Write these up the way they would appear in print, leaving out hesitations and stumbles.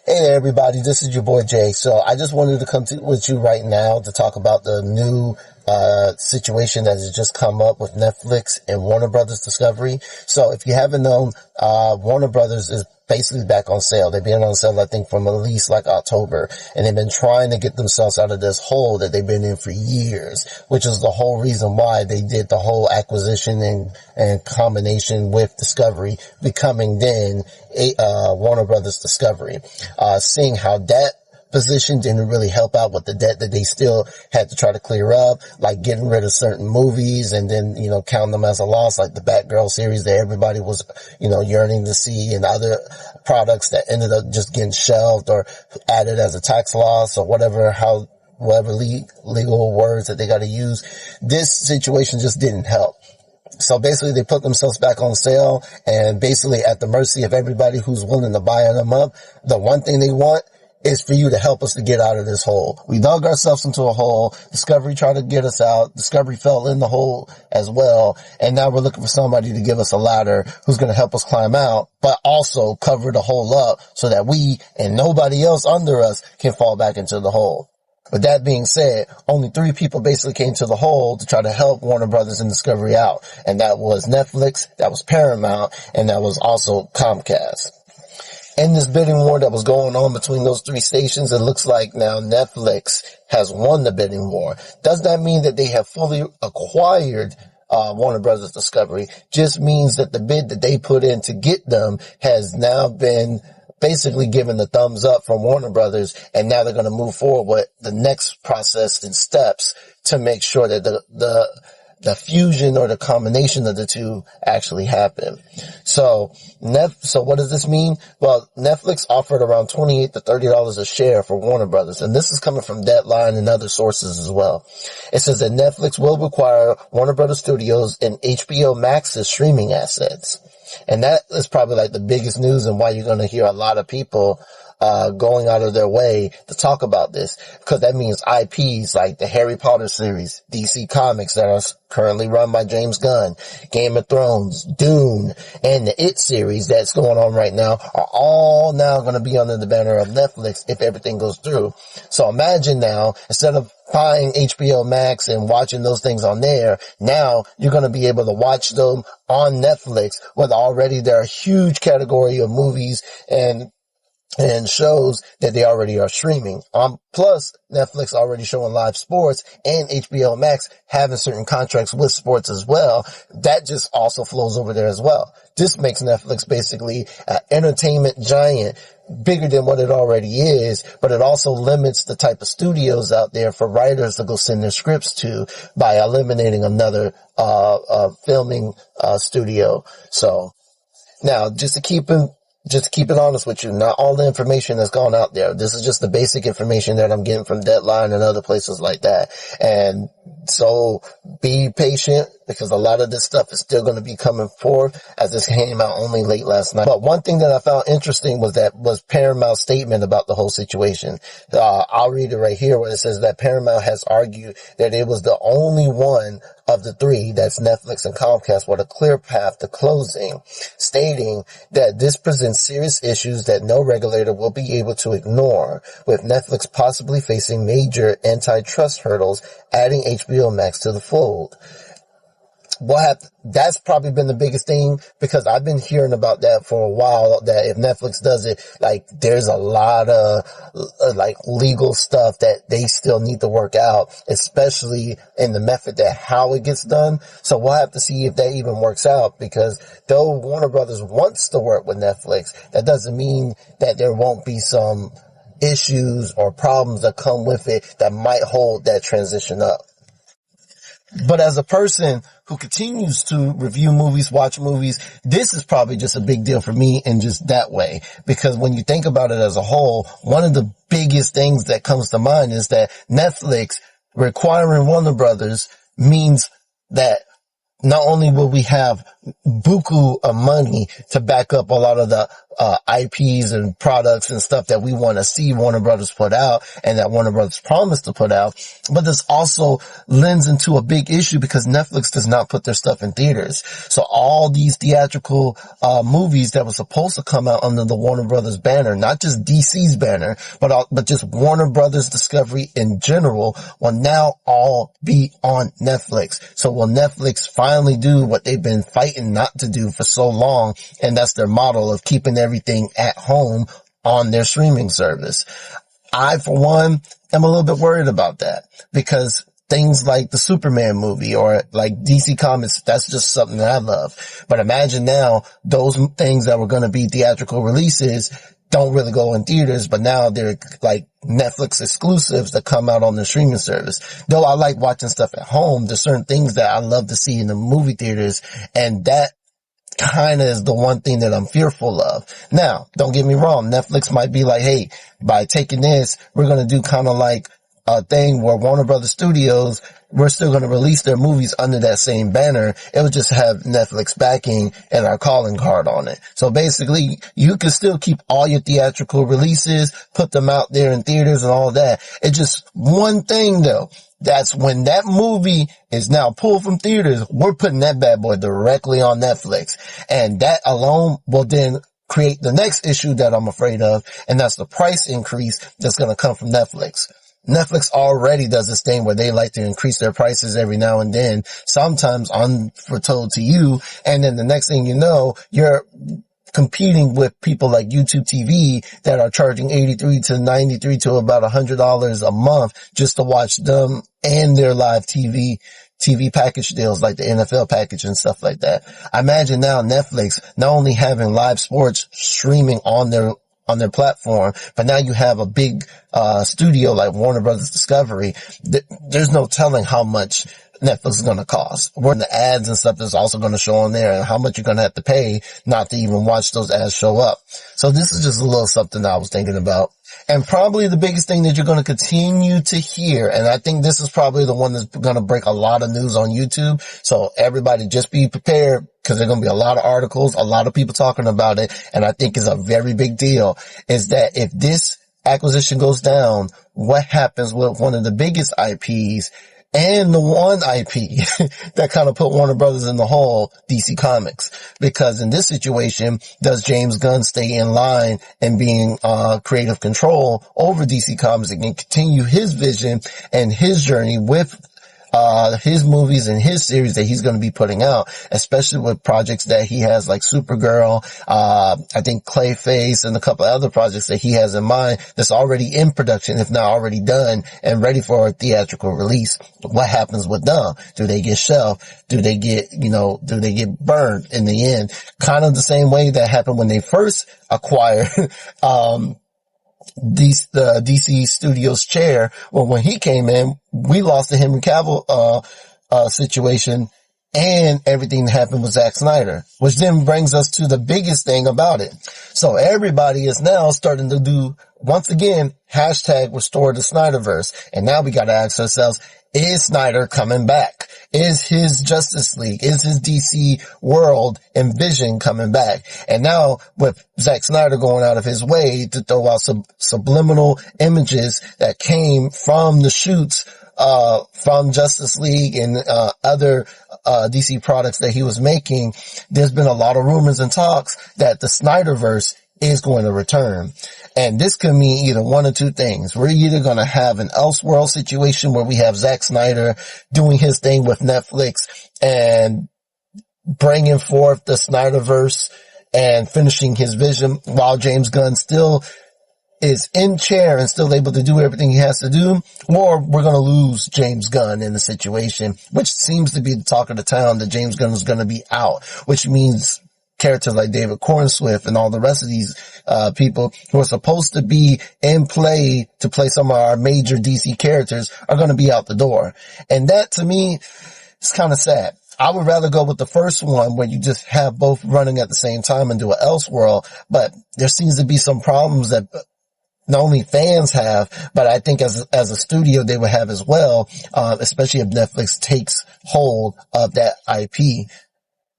Hey there, everybody. This is your boy Jay. So I just wanted to come with you right now to talk about the new situation that has just come up with Netflix and Warner Brothers Discovery. So if you haven't known, Warner Brothers is basically back on sale. They've been on sale, I think, from at least like October, and they've been trying to get themselves out of this hole that they've been in for years, which is the whole reason why they did the whole acquisition and combination with Discovery, becoming then Warner Brothers Discovery. Seeing how that position didn't really help out with the debt that they still had to try to clear up, like getting rid of certain movies and then, count them as a loss, like the Batgirl series that everybody was, yearning to see, and other products that ended up just getting shelved or added as a tax loss or whatever legal words that they got to use. This situation just didn't help. So basically they put themselves back on sale and basically at the mercy of everybody who's willing to buy them up. The one thing they want is for you to help us to get out of this hole. We dug ourselves into a hole. Discovery tried to get us out. Discovery fell in the hole as well. And now we're looking for somebody to give us a ladder who's going to help us climb out, but also cover the hole up so that we and nobody else under us can fall back into the hole. With that being said, only 3 people basically came to the hole to try to help Warner Brothers and Discovery out. And that was Netflix, that was Paramount, and that was also Comcast. In this bidding war that was going on between those 3 stations, it looks like now Netflix has won the bidding war. Does that mean that they have fully acquired Warner Brothers Discovery? Just means that the bid that they put in to get them has now been basically given the thumbs up from Warner Brothers, and now they're going to move forward with the next process and steps to make sure that the fusion or the combination of the two actually happen. So what does this mean? Well, Netflix offered around $28 to $30 a share for Warner Brothers, and this is coming from Deadline and other sources as well. It says that Netflix will require Warner Brothers Studios and HBO Max's streaming assets. And that is probably like the biggest news and why you're going to hear a lot of people going out of their way to talk about this, because that means IPs like the Harry Potter series, DC Comics that are currently run by James Gunn, Game of Thrones, Dune, and the It series that's going on right now are all now going to be under the banner of Netflix if everything goes through. So imagine now, instead of buying HBO Max and watching those things on there, now you're going to be able to watch them on Netflix, where already there are a huge category of movies and shows that they already are streaming. Plus, Netflix already showing live sports, and HBO Max having certain contracts with sports as well. That just also flows over there as well. This makes Netflix basically an entertainment giant, bigger than what it already is, but it also limits the type of studios out there for writers to go send their scripts to by eliminating another filming studio. So now, just to keep it honest with you, not all the information that's gone out there. This is just the basic information that I'm getting from Deadline and other places like that. And so be patient, because a lot of this stuff is still going to be coming forth, as this came out only late last night. But one thing that I found interesting was Paramount's statement about the whole situation. I'll read it right here, where it says that Paramount has argued that it was the only one of the 3, that's Netflix and Comcast, with a clear path to closing, stating that this presents serious issues that no regulator will be able to ignore, with Netflix possibly facing major antitrust hurdles, adding HBO Max to the fold. That's probably been the biggest thing, because I've been hearing about that for a while, that if Netflix does it, like, there's a lot of like legal stuff that they still need to work out, especially in the method that how it gets done. So we'll have to see if that even works out, because though Warner Brothers wants to work with Netflix, that doesn't mean that there won't be some issues or problems that come with it that might hold that transition up. But as a person who continues to review movies, watch movies, this is probably just a big deal for me in just that way. Because when you think about it as a whole, one of the biggest things that comes to mind is that Netflix requiring Warner Brothers means that not only will we have buku of money to back up a lot of the IPs and products and stuff that we want to see Warner Brothers put out and that Warner Brothers promised to put out. But this also lends into a big issue because Netflix does not put their stuff in theaters. So all these theatrical movies that were supposed to come out under the Warner Brothers banner, not just DC's banner, but just Warner Brothers Discovery in general, will now all be on Netflix. So will Netflix finally do what they've been fighting not to do for so long, and that's their model of keeping everything at home on their streaming service? I, for one, am a little bit worried about that because things like the Superman movie or like DC Comics, that's just something that I love. But imagine now those things that were going to be theatrical releases don't really go in theaters, but now they're like Netflix exclusives that come out on the streaming service. Though I like watching stuff at home, there's certain things that I love to see in the movie theaters, and that kind of is the one thing that I'm fearful of. Now, don't get me wrong. Netflix might be like, hey, by taking this, we're going to do kind of like a thing where Warner Brothers Studios, we're still going to release their movies under that same banner. It would just have Netflix backing and our calling card on it. So basically, you can still keep all your theatrical releases, put them out there in theaters and all that. It's just one thing though. That's when that movie is now pulled from theaters, we're putting that bad boy directly on Netflix. And that alone will then create the next issue that I'm afraid of, and that's the price increase that's going to come from Netflix. Netflix already does this thing where they like to increase their prices every now and then, sometimes unforetold to you, and then the next thing you know, you're competing with people like YouTube TV that are charging $83 to $93 to about $100 a month just to watch them and their live TV package deals like the NFL package and stuff like that. I imagine now Netflix not only having live sports streaming on their platform, but now you have a big studio like Warner Brothers Discovery. There's no telling how much Netflix is going to cost. When the ads and stuff is also going to show on there and how much you're going to have to pay not to even watch those ads show up. So this is just a little something that I was thinking about. And probably the biggest thing that you're going to continue to hear, and I think this is probably the one that's going to break a lot of news on YouTube. So everybody just be prepared because there are going to be a lot of articles, a lot of people talking about it. And I think it's a very big deal is that if this acquisition goes down, what happens with one of the biggest IPs and the one IP that kind of put Warner Brothers in the hole, DC Comics? Because in this situation, does James Gunn stay in line and being creative control over DC Comics and continue his vision and his journey with his movies and his series that he's going to be putting out, especially with projects that he has like Supergirl, I think Clayface, and a couple of other projects that he has in mind that's already in production, if not already done and ready for a theatrical release. What happens with them? Do they get shelved? Do they get burned in the end? Kind of the same way that happened when they first acquired, the DC Studios chair. Well, when he came in, we lost the Henry Cavill situation, and everything that happened with Zack Snyder, which then brings us to the biggest thing about it. So everybody is now starting to do, once again, hashtag restore the Snyderverse. And now we got to ask ourselves, is Snyder coming back? Is his Justice League, is his DC world and vision coming back? And now with Zack Snyder going out of his way to throw out some subliminal images that came from the shoots from Justice League and other DC products that he was making, there's been a lot of rumors and talks that the Snyderverse is going to return. And this could mean either one or two things. We're either going to have an Elseworld situation where we have Zack Snyder doing his thing with Netflix and bringing forth the Snyderverse and finishing his vision while James Gunn still is in chair and still able to do everything he has to do, or we're going to lose James Gunn in the situation, which seems to be the talk of the town, that James Gunn is going to be out, which means characters like David Cornswift and all the rest of these people who are supposed to be in play to play some of our major DC characters are going to be out the door. And that, to me, is kind of sad. I would rather go with the first one where you just have both running at the same time and do an Elseworld, but there seems to be some problems that not only fans have, but I think as a studio they would have as well, especially if Netflix takes hold of that IP.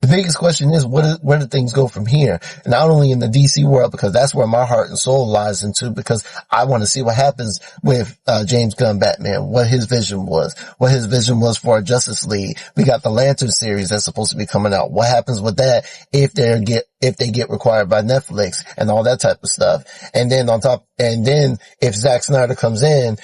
The biggest question is, where do things go from here? And not only in the DC world, because that's where my heart and soul lies into, because I want to see what happens with, James Gunn Batman, what his vision was for Justice League. We got the Lantern series that's supposed to be coming out. What happens with that if they get required by Netflix and all that type of stuff? And then if Zack Snyder comes in,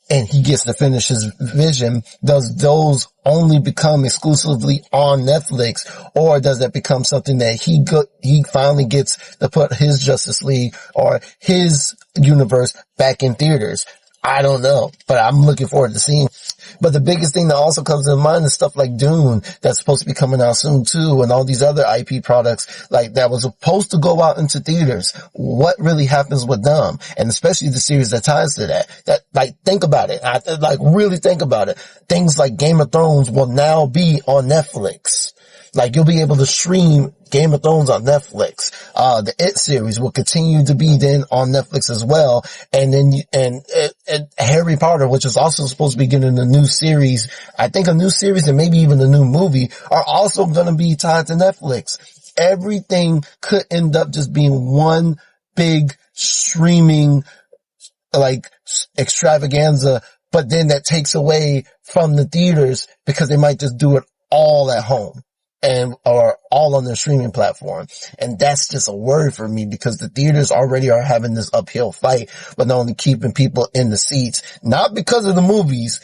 and he gets to finish his vision, does those only become exclusively on Netflix, or does that become something that he finally gets to put his Justice League or his universe back in theaters? I don't know, but I'm looking forward to seeing. But the biggest thing that also comes to mind is stuff like Dune that's supposed to be coming out soon too, and all these other IP products like that was supposed to go out into theaters. What really happens with them? And especially the series that ties to that, like, think about it. Really think about it. Things like Game of Thrones will now be on Netflix. Like, you'll be able to stream Game of Thrones on Netflix. The It series will continue to be then on Netflix as well. And then, and Harry Potter, which is also supposed to be getting a new series, I think a new series and maybe even a new movie, are also going to be tied to Netflix. Everything could end up just being one big streaming, like, extravaganza, but then that takes away from the theaters because they might just do it all at home or all on their streaming platform. And that's just a worry for me, because the theaters already are having this uphill fight with not only keeping people in the seats, not because of the movies.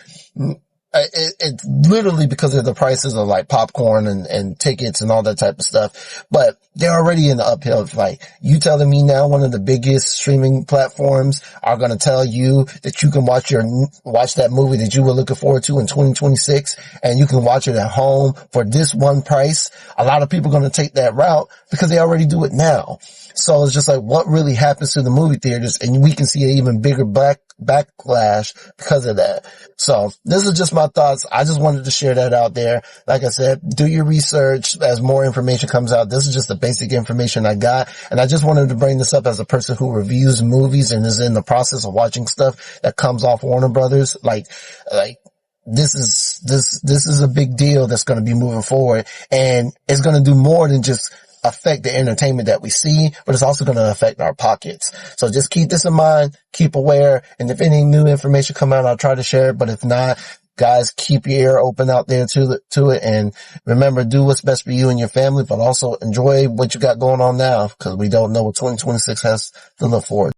It's literally because of the prices of like popcorn and tickets and all that type of stuff. But they're already in the uphill fight. You telling me now one of the biggest streaming platforms are going to tell you that you can watch that movie that you were looking forward to in 2026, and you can watch it at home for this one price? A lot of people are going to take that route because they already do it now. So it's just like, what really happens to the movie theaters? And we can see an even bigger backlash because of that. So this is just my thoughts. I just wanted to share that out there. Like I said, do your research as more information comes out. This is just the basic information I got. And I just wanted to bring this up as a person who reviews movies and is in the process of watching stuff that comes off Warner Brothers. Like, this is a big deal that's going to be moving forward, and it's going to do more than just affect the entertainment that we see, but it's also going to affect our pockets. So just keep this in mind, keep aware, and if any new information come out, I'll try to share it. But if not, guys, keep your ear open out there to it, and remember, do what's best for you and your family, but also enjoy what you got going on now, because we don't know what 2026 has to look forward to.